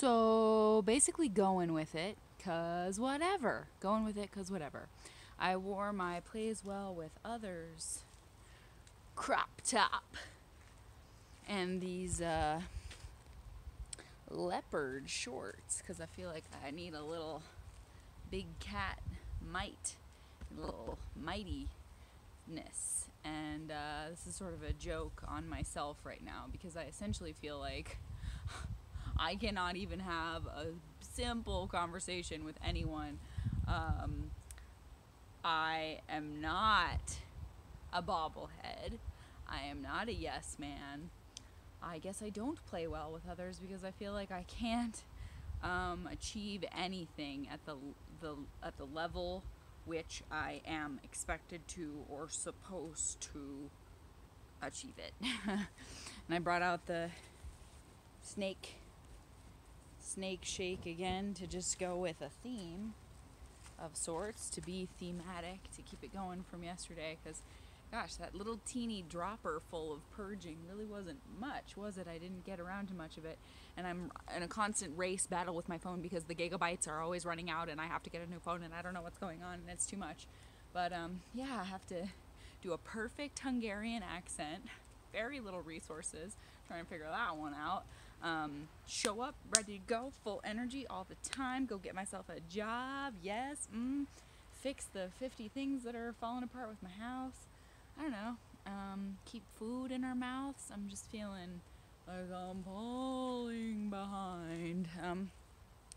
So basically, going with it, cause whatever. Going with it, cause whatever. I wore my Plays Well with Others crop top and these leopard shorts, cause I feel like I need a little big cat might, a little mightiness. And this is sort of a joke on myself right now because I essentially feel like I cannot even have a simple conversation with anyone. I am not a bobblehead. I am not a yes man. I guess I don't play well with others because I feel like I can't achieve anything at the level which I am expected to or supposed to achieve it. And I brought out the snake shake again to just go with a theme of sorts, to be thematic, to keep it going from yesterday, because gosh, that little teeny dropper full of purging really wasn't much, was it? I didn't get around to much of it, and I'm in a constant race battle with my phone because the gigabytes are always running out and I have to get a new phone and I don't know what's going on and it's too much. But yeah, I have to do a perfect Hungarian accent, very little resources, trying to figure that one out. Show up, ready to go, full energy all the time, go get myself a job, yes, fix the 50 things that are falling apart with my house. I don't know, keep food in our mouths. I'm just feeling like I'm falling behind.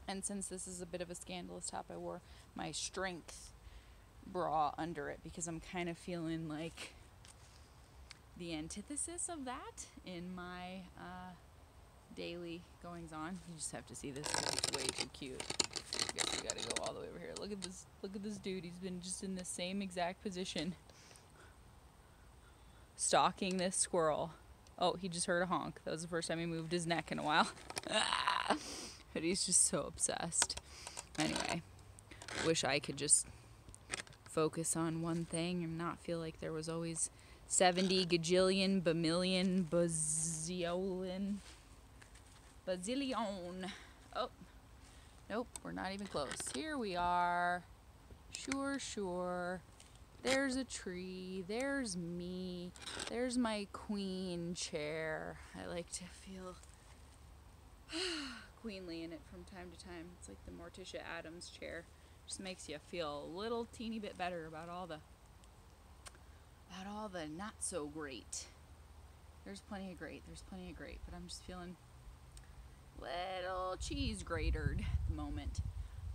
And since this is a bit of a scandalous top, I wore my strength bra under it because I'm kind of feeling like the antithesis of that in my daily goings on. You just have to see this because it's way too cute. I guess we gotta go all the way over here. Look at this dude. He's been just in the same exact position, stalking this squirrel. Oh, he just heard a honk. That was the first time he moved his neck in a while. But he's just so obsessed. Anyway, wish I could just focus on one thing and not feel like there was always 70 gajillion, bamillion, bazillion. Oh, nope, we're not even close. Here we are. Sure. There's a tree. There's me. There's my queen chair. I like to feel queenly in it from time to time. It's like the Morticia Addams chair. Just makes you feel a little teeny bit better about all the not so great. There's plenty of great, but I'm just feeling little cheese gratered at the moment.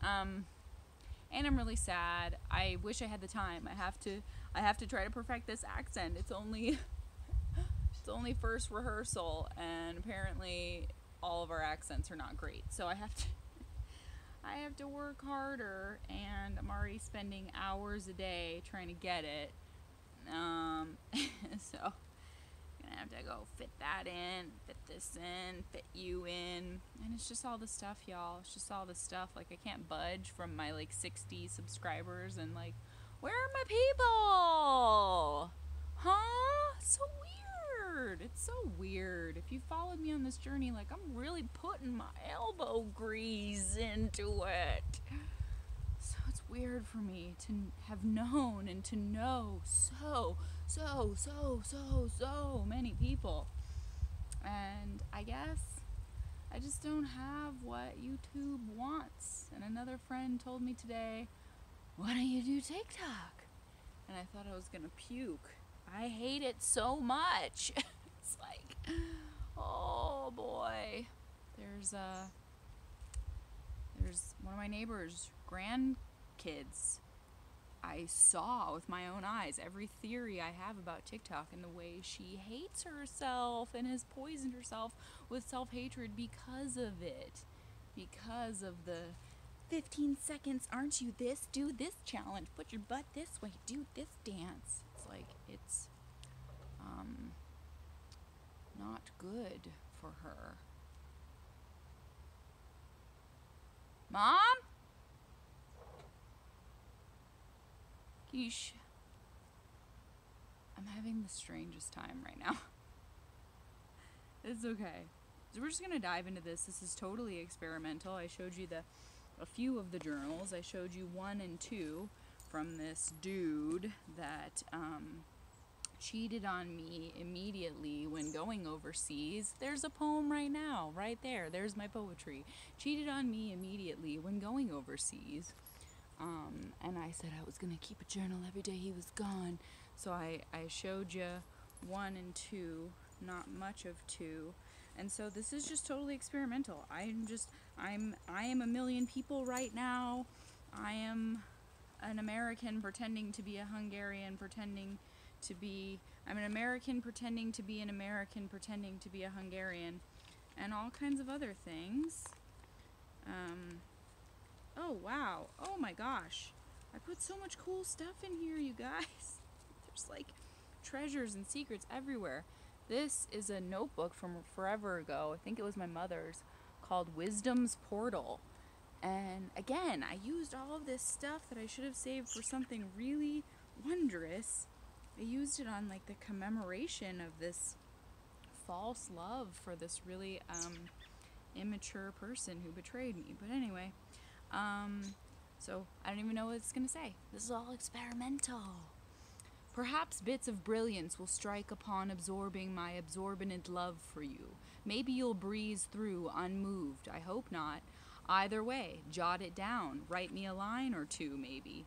And I'm really sad. I wish I had the time. I have to try to perfect this accent. It's only first rehearsal, and apparently all of our accents are not great. So I have to work harder, and I'm already spending hours a day trying to get it. So I'm gonna have to go fit that in, fit this in, fit you in, and it's just all the stuff, y'all. It's just all the stuff. Like, I can't budge from my 60 subscribers, and where are my people? Huh? So weird. It's so weird. If you followed me on this journey, I'm really putting my elbow grease into it. So it's weird for me to have known and to know so many people. And I guess I just don't have what YouTube wants. And another friend told me today, why don't you do TikTok? And I thought I was gonna puke. I hate it so much. It's like, oh boy. There's one of my neighbors' grandkids. I saw with my own eyes every theory I have about TikTok and the way she hates herself and has poisoned herself with self-hatred because of it. Because of the 15 seconds, aren't you this? Do this challenge. Put your butt this way. Do this dance. It's not good for her. Mom? Yeesh. I'm having the strangest time right now. It's okay. So we're just going to dive into this. This is totally experimental. I showed you a few of the journals. I showed you 1 and 2 from this dude that cheated on me immediately when going overseas. There's a poem right now, right there. There's my poetry. Cheated on me immediately when going overseas. And I said I was going to keep a journal every day he was gone. So I showed you 1 and 2, not much of 2. And so this is just totally experimental. I am a million people right now. I am an American pretending to be a Hungarian, I'm an American pretending to be an American, pretending to be a Hungarian, and all kinds of other things. Oh wow, oh my gosh. I put so much cool stuff in here, you guys. There's like treasures and secrets everywhere. This is a notebook from forever ago. I think it was my mother's, called Wisdom's Portal. And again, I used all of this stuff that I should have saved for something really wondrous. I used it on like the commemoration of this false love for this really immature person who betrayed me. But anyway, so I don't even know what it's gonna say. This is all experimental. Perhaps bits of brilliance will strike upon absorbing my absorbent love for you. Maybe you'll breeze through unmoved. I hope not. Either way, jot it down. Write me a line or two, maybe.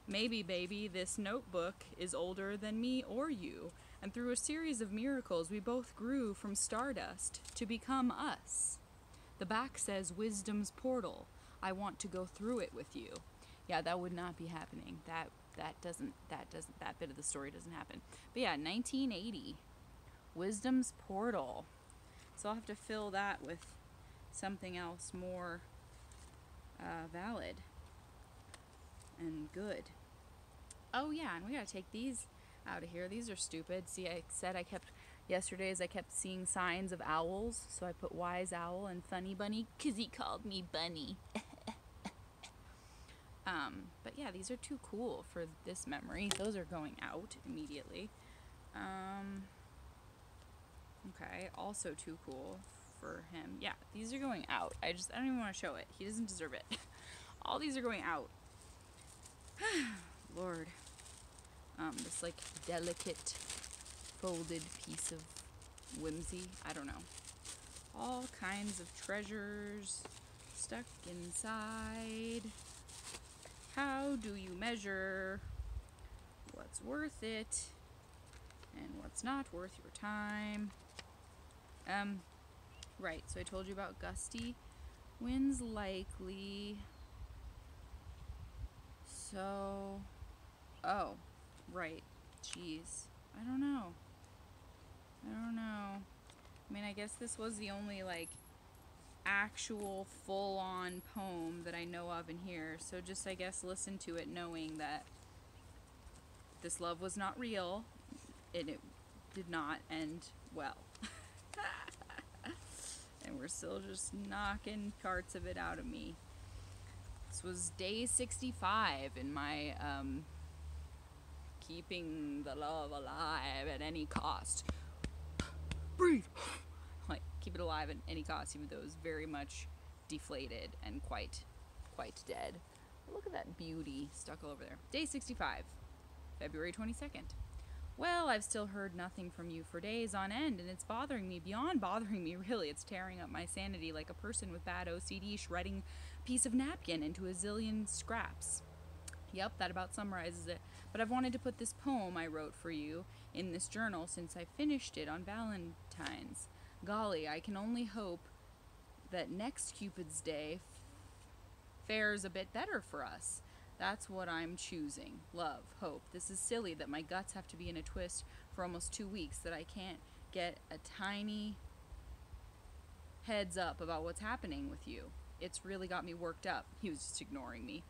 Maybe, baby, this notebook is older than me or you, and through a series of miracles we both grew from stardust to become us. The back says Wisdom's Portal. I want to go through it with you. Yeah, that would not be happening. That bit of the story doesn't happen. But yeah, 1980. Wisdom's Portal. So I'll have to fill that with something else more valid and good. Oh yeah, and we gotta take these out of here. These are stupid. See, I said I kept seeing signs of owls, so I put wise owl and funny bunny because he called me bunny. But yeah, these are too cool for this memory. Those are going out immediately. Okay, also too cool for him. Yeah, these are going out. I don't even want to show it. He doesn't deserve it. All these are going out. Lord. This like delicate folded piece of whimsy. I don't know. All kinds of treasures stuck inside. How do you measure what's worth it and what's not worth your time? Right, so I told you about gusty winds likely. So, oh, right, jeez, I don't know. I mean, I guess this was the only, like, actual full-on poem that I know of in here, so just, I guess, listen to it knowing that this love was not real, and it did not end well. And we're still just knocking parts of it out of me. This was day 65 in my keeping the love alive at any cost. Breathe! Like, keep it alive at any cost, even though it was very much deflated and quite dead. Look at that beauty stuck all over there. Day 65, February 22nd. Well, I've still heard nothing from you for days on end, and it's bothering me, beyond bothering me, really. It's tearing up my sanity like a person with bad OCD shredding a piece of napkin into a zillion scraps. Yep, that about summarizes it. But I've wanted to put this poem I wrote for you in this journal since I finished it on Valentine's. Golly, I can only hope that next Cupid's Day fares a bit better for us. That's what I'm choosing. Love, hope. This is silly that my guts have to be in a twist for almost 2 weeks, that I can't get a tiny heads up about what's happening with you. It's really got me worked up. He was just ignoring me.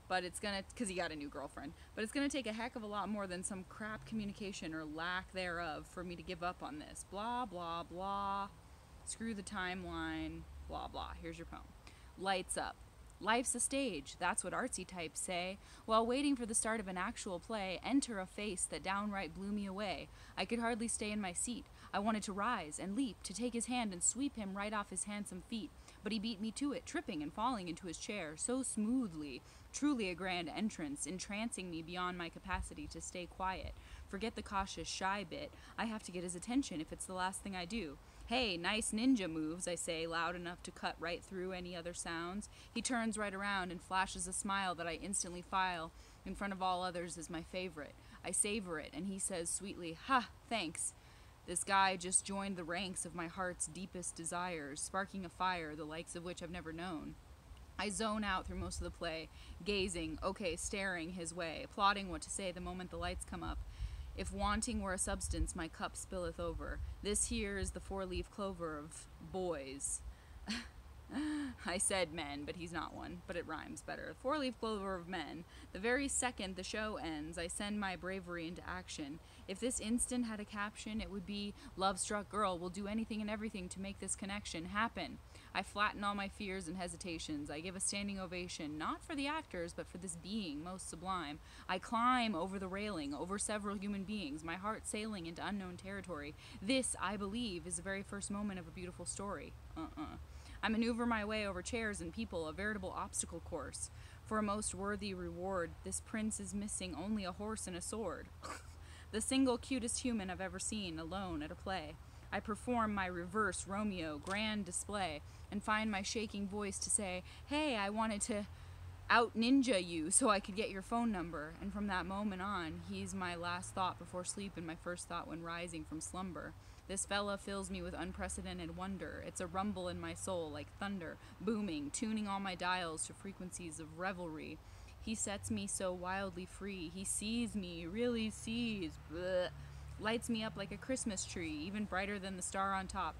But it's gonna, because he got a new girlfriend. But it's gonna take a heck of a lot more than some crap communication or lack thereof for me to give up on this. Blah, blah, blah. Screw the timeline. Blah, blah. Here's your poem. Lights up. Life's a stage, that's what artsy types say. While waiting for the start of an actual play, enter a face that downright blew me away. I could hardly stay in my seat. I wanted to rise and leap, to take his hand and sweep him right off his handsome feet. But he beat me to it, tripping and falling into his chair so smoothly. Truly a grand entrance, entrancing me beyond my capacity to stay quiet. Forget the cautious, shy bit. I have to get his attention if it's the last thing I do. Hey, nice ninja moves, I say, loud enough to cut right through any other sounds. He turns right around and flashes a smile that I instantly file in front of all others as my favorite. I savor it, and he says sweetly, "Ha, thanks." This guy just joined the ranks of my heart's deepest desires, sparking a fire the likes of which I've never known. I zone out through most of the play, gazing, staring his way, plotting what to say the moment the lights come up. If wanting were a substance, my cup spilleth over. This here is the four-leaf clover of boys. I said men, but he's not one, but it rhymes better. Four-leaf clover of men. The very second the show ends, I send my bravery into action. If this instant had a caption, it would be, "Love-struck girl will do anything and everything to make this connection happen." I flatten all my fears and hesitations. I give a standing ovation, not for the actors, but for this being most sublime. I climb over the railing, over several human beings, my heart sailing into unknown territory. This, I believe, is the very first moment of a beautiful story. I maneuver my way over chairs and people, a veritable obstacle course. For a most worthy reward, this prince is missing only a horse and a sword. The single cutest human I've ever seen, alone at a play. I perform my reverse Romeo grand display and find my shaking voice to say, "Hey, I wanted to out ninja you so I could get your phone number." And from that moment on, he's my last thought before sleep and my first thought when rising from slumber. This fella fills me with unprecedented wonder. It's a rumble in my soul like thunder, booming, tuning all my dials to frequencies of revelry. He sets me so wildly free. He sees me, really sees. Blech. Lights me up like a Christmas tree, even brighter than the star on top.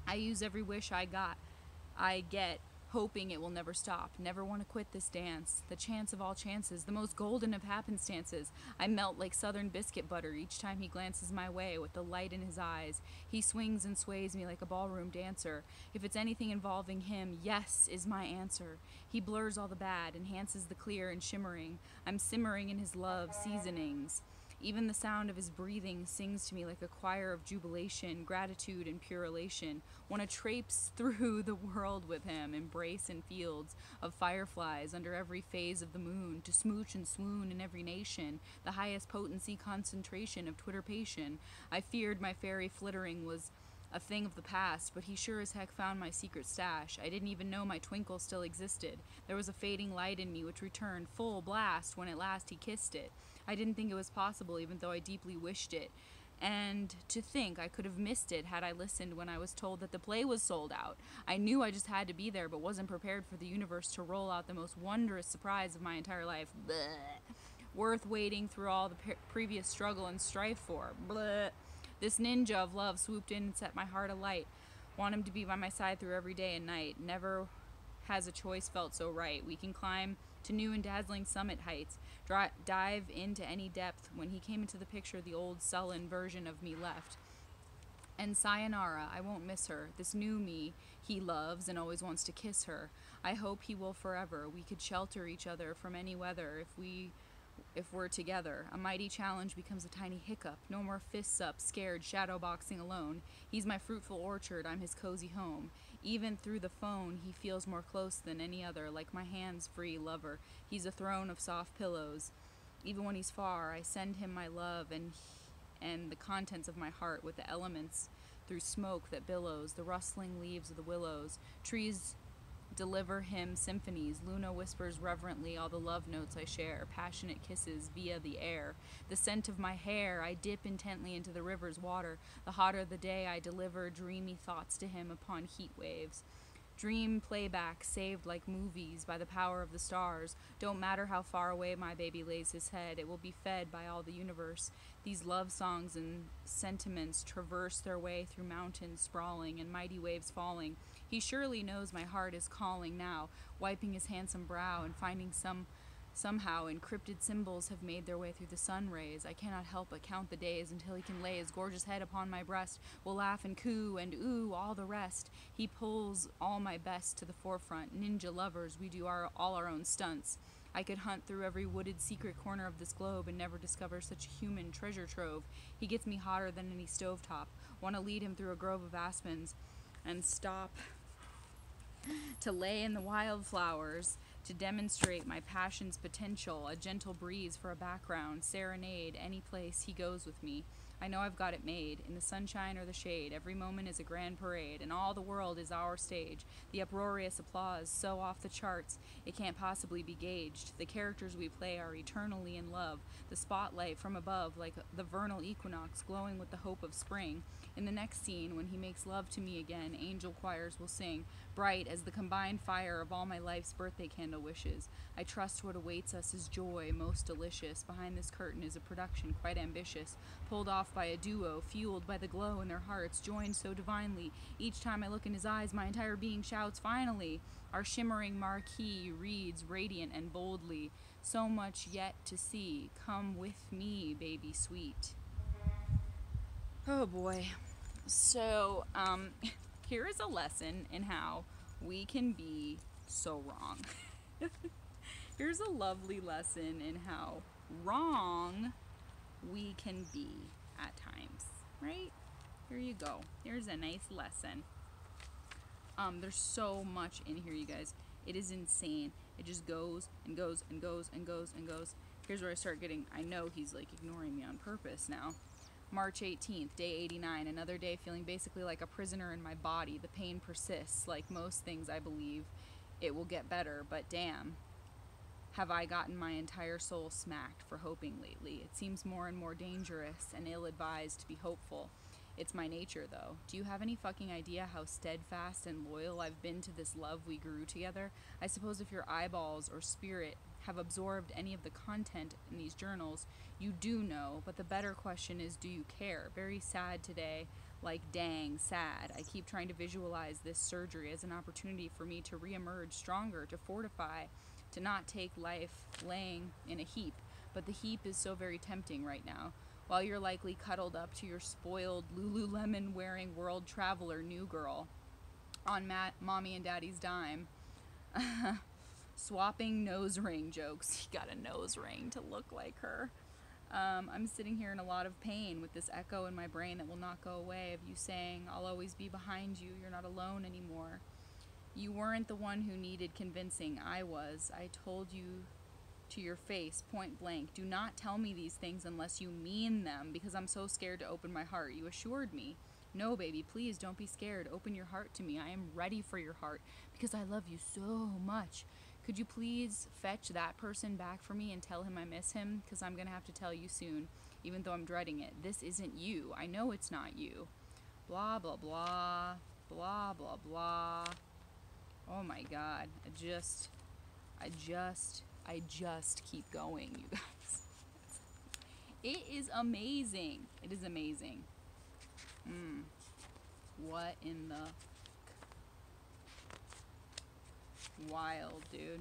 I use every wish I get, hoping it will never stop. Never want to quit this dance. The chance of all chances, the most golden of happenstances. I melt like southern biscuit butter each time he glances my way with the light in his eyes. He swings and sways me like a ballroom dancer. If it's anything involving him, yes is my answer. He blurs all the bad, enhances the clear and shimmering. I'm simmering in his love seasonings. Even the sound of his breathing sings to me like a choir of jubilation, gratitude, and pure elation. Want to traipse through the world with him, embrace in fields of fireflies under every phase of the moon, to smooch and swoon in every nation, the highest potency concentration of twitterpation. I feared my fairy flittering was a thing of the past, but he sure as heck found my secret stash. I didn't even know my twinkle still existed. There was a fading light in me which returned full blast when at last he kissed it. I didn't think it was possible, even though I deeply wished it. And to think I could have missed it had I listened when I was told that the play was sold out. I knew I just had to be there, but wasn't prepared for the universe to roll out the most wondrous surprise of my entire life. Bleh. Worth waiting through all the previous struggle and strife for. Bleh. This ninja of love swooped in and set my heart alight. Want him to be by my side through every day and night. Never has a choice felt so right. We can climb to new and dazzling summit heights, dive into any depth. When he came into the picture, the old sullen version of me left. And sayonara, I won't miss her. This new me he loves and always wants to kiss her. I hope he will forever. We could shelter each other from any weather if we're together. A mighty challenge becomes a tiny hiccup. No more fists up, scared, shadow boxing alone. He's my fruitful orchard, I'm his cozy home. Even through the phone, he feels more close than any other, like my hands-free lover. He's a throne of soft pillows. Even when he's far, I send him my love and the contents of my heart with the elements through smoke that billows, the rustling leaves of the willows. Trees deliver him symphonies. Luna whispers reverently all the love notes I share, passionate kisses via the air. The scent of my hair, I dip intently into the river's water. The hotter the day, I deliver dreamy thoughts to him upon heat waves. Dream playback saved like movies by the power of the stars. Don't matter how far away my baby lays his head, it will be fed by all the universe. These love songs and sentiments traverse their way through mountains sprawling and mighty waves falling. He surely knows my heart is calling now, wiping his handsome brow and finding some Somehow, encrypted symbols have made their way through the sun rays. I cannot help but count the days until he can lay his gorgeous head upon my breast. We'll laugh and coo and ooh all the rest. He pulls all my best to the forefront. Ninja lovers, we do all our own stunts. I could hunt through every wooded secret corner of this globe and never discover such a human treasure trove. He gets me hotter than any stovetop. Want to lead him through a grove of aspens and stop to lay in the wildflowers, to demonstrate my passion's potential, a gentle breeze for a background, serenade, any place he goes with me. I know I've got it made, in the sunshine or the shade, every moment is a grand parade, and all the world is our stage. The uproarious applause, so off the charts, it can't possibly be gauged. The characters we play are eternally in love, the spotlight from above, like the vernal equinox glowing with the hope of spring. In the next scene, when he makes love to me again, angel choirs will sing, bright as the combined fire of all my life's birthday candle wishes. I trust what awaits us is joy, most delicious. Behind this curtain is a production quite ambitious, pulled off by a duo, fueled by the glow in their hearts, joined so divinely. Each time I look in his eyes, my entire being shouts, finally! Our shimmering marquee reads radiant and boldly, so much yet to see. Come with me, baby sweet. Oh boy. So, here is a lesson in how we can be so wrong. Here's a lovely lesson in how wrong we can be at times, right? Here you go. Here's a nice lesson. There's so much in here, you guys. It is insane. It just goes and goes and goes and goes and goes. Here's where I start getting, I know he's like ignoring me on purpose now. March 18th, day 89, another day feeling basically like a prisoner in my body. The pain persists. Like most things, I believe it will get better, but damn, have I gotten my entire soul smacked for hoping lately. It seems more and more dangerous and ill-advised to be hopeful. It's my nature, though. Do you have any fucking idea how steadfast and loyal I've been to this love we grew together? I suppose if your eyeballs or spirit have absorbed any of the content in these journals, you do know, but the better question is, do you care? Very sad today, like dang sad. I keep trying to visualize this surgery as an opportunity for me to reemerge stronger, to fortify, to not take life laying in a heap. But the heap is so very tempting right now. While you're likely cuddled up to your spoiled Lululemon wearing world traveler new girl on mommy and daddy's dime. Swapping nose ring jokes. He got a nose ring to look like her. I'm sitting here in a lot of pain with this echo in my brain that will not go away of you saying, I'll always be behind you, you're not alone anymore. You weren't the one who needed convincing, I was. I told you to your face, point blank, do not tell me these things unless you mean them, because I'm so scared to open my heart. You assured me. No, baby, please don't be scared. Open your heart to me. I am ready for your heart, because I love you so much. Could you please fetch that person back for me and tell him I miss him? Because I'm going to have to tell you soon, even though I'm dreading it. This isn't you. I know it's not you. Blah, blah, blah. Blah, blah, blah. Oh my God. I just keep going, you guys. It is amazing. It is amazing. What in the... Wild, dude.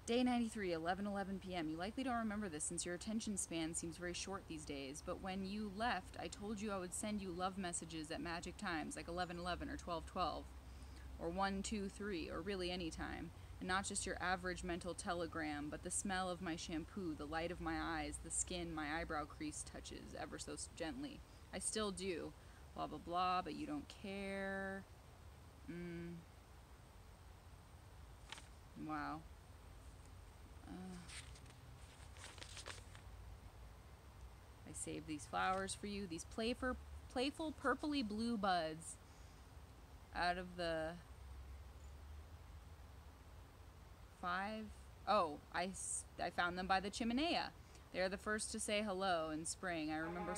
Day 93, 11:11 p.m. You likely don't remember this since your attention span seems very short these days, but when you left, I told you I would send you love messages at magic times, like 11:11 or 12:12, or 1:23, or really any time, and not just your average mental telegram, but the smell of my shampoo, the light of my eyes, the skin my eyebrow crease touches ever so gently. I still do. Blah, blah, blah, but you don't care. Wow. I saved these flowers for you. These playful purpley blue buds out of the 5. Oh, I found them by the chimenea. They're the first to say hello in spring. I remember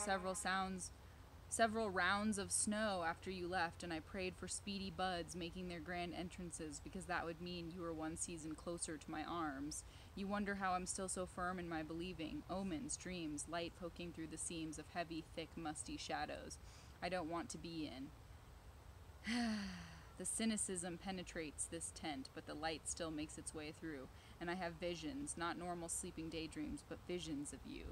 several rounds of snow after you left, and I prayed for speedy buds making their grand entrances, because that would mean you were one season closer to my arms. You wonder how I'm still so firm in my believing. Omens, dreams, light poking through the seams of heavy, thick, musty shadows I don't want to be in. The cynicism penetrates this tent, but the light still makes its way through, and I have visions, not normal sleeping daydreams, but visions of you.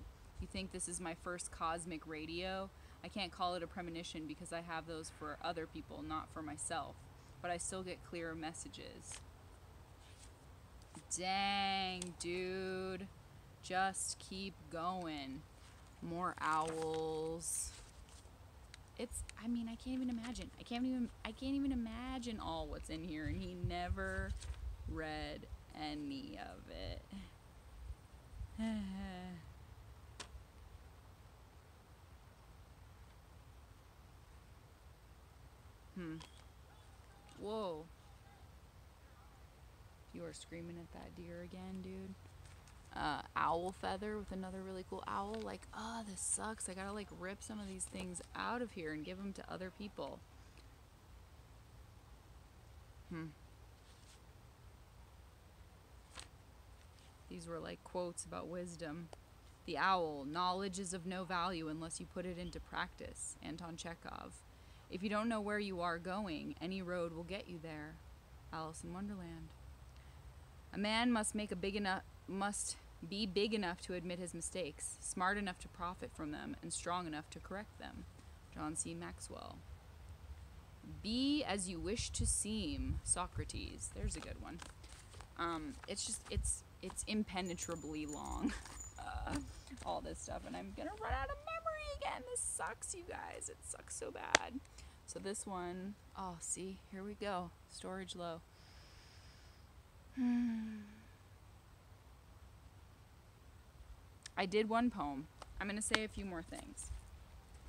You think this is my first cosmic radio? I can't call it a premonition because I have those for other people, not for myself, but I still get clearer messages. Dang, dude. Just keep going. More owls. I mean, I can't even imagine. I can't even imagine all what's in here, and he never read any of it. Whoa. You are screaming at that deer again, dude. Owl feather with another really cool owl. Like, oh, this sucks. I gotta like rip some of these things out of here and give them to other people. These were like quotes about wisdom. The owl, knowledge is of no value unless you put it into practice. Anton Chekhov. If you don't know where you are going, any road will get you there. Alice in Wonderland. A man must be big enough to admit his mistakes, smart enough to profit from them, and strong enough to correct them. John C. Maxwell. Be as you wish to seem. Socrates. There's a good one. It's impenetrably long. All this stuff, and I'm gonna run out of memory again. This sucks, you guys. It sucks so bad. So this one, oh, see, here we go. Storage low. I did one poem. I'm going to say a few more things.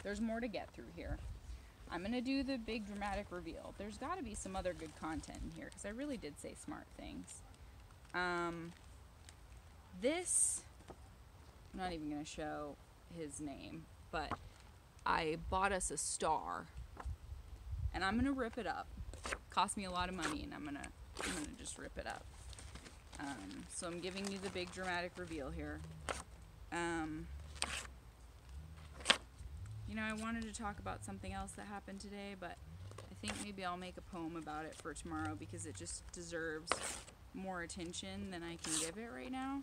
There's more to get through here. I'm going to do the big dramatic reveal. There's got to be some other good content in here, because I really did say smart things. This, I'm not even going to show his name, but I bought us a star, and I'm going to rip it up. Cost me a lot of money, and I'm gonna just rip it up. So I'm giving you the big dramatic reveal here. You know, I wanted to talk about something else that happened today, but I think maybe I'll make a poem about it for tomorrow because it just deserves more attention than I can give it right now.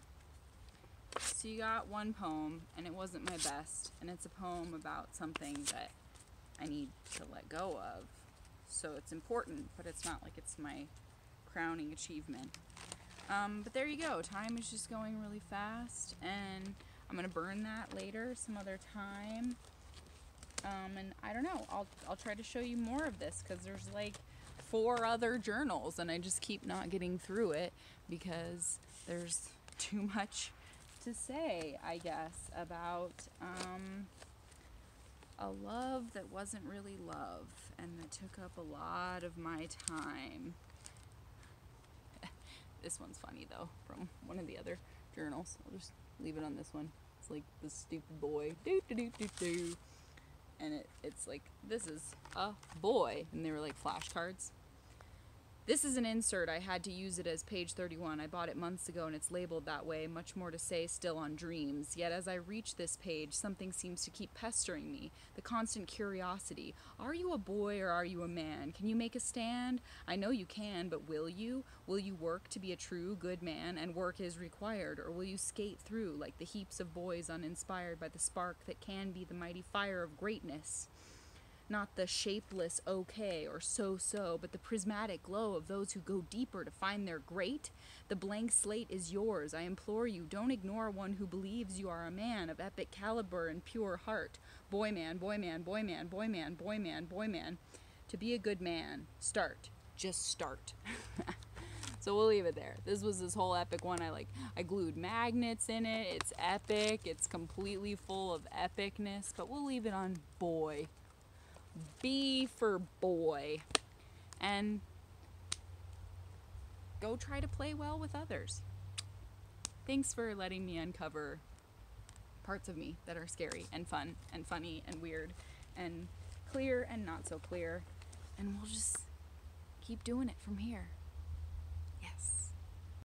So you got one poem, and it wasn't my best, and it's a poem about something that I need to let go of. So it's important, but it's not like it's my crowning achievement. But there you go. Time is just going really fast, and I'm gonna burn that later some other time. And I don't know. I'll try to show you more of this because there's like 4 other journals, and I just keep not getting through it because there's too much to say, I guess, about a love that wasn't really love and that took up a lot of my time. This one's funny though, from one of the other journals. I'll just leave it on this one. It's like the stupid boy, do do do do do, and it's like, this is a boy, and they were like flashcards. This is an insert. I had to use it as page 31. I bought it months ago and it's labeled that way. Much more to say still on dreams. Yet as I reach this page, something seems to keep pestering me. The constant curiosity. Are you a boy or are you a man? Can you make a stand? I know you can, but will you? Will you work to be a true good man, and work is required? Or will you skate through like the heaps of boys uninspired by the spark that can be the mighty fire of greatness? Not the shapeless okay or so-so, but the prismatic glow of those who go deeper to find their great. The blank slate is yours. I implore you, don't ignore one who believes you are a man of epic caliber and pure heart. Boy man, boy man, boy man, boy man, boy man, boy man. To be a good man, start. Just start. So we'll leave it there. This was this whole epic one. I glued magnets in it. It's epic. It's completely full of epicness, but we'll leave it on boy. B for boy. And go try to play well with others. Thanks for letting me uncover parts of me that are scary and fun and funny and weird and clear and not so clear. And we'll just keep doing it from here. Yes.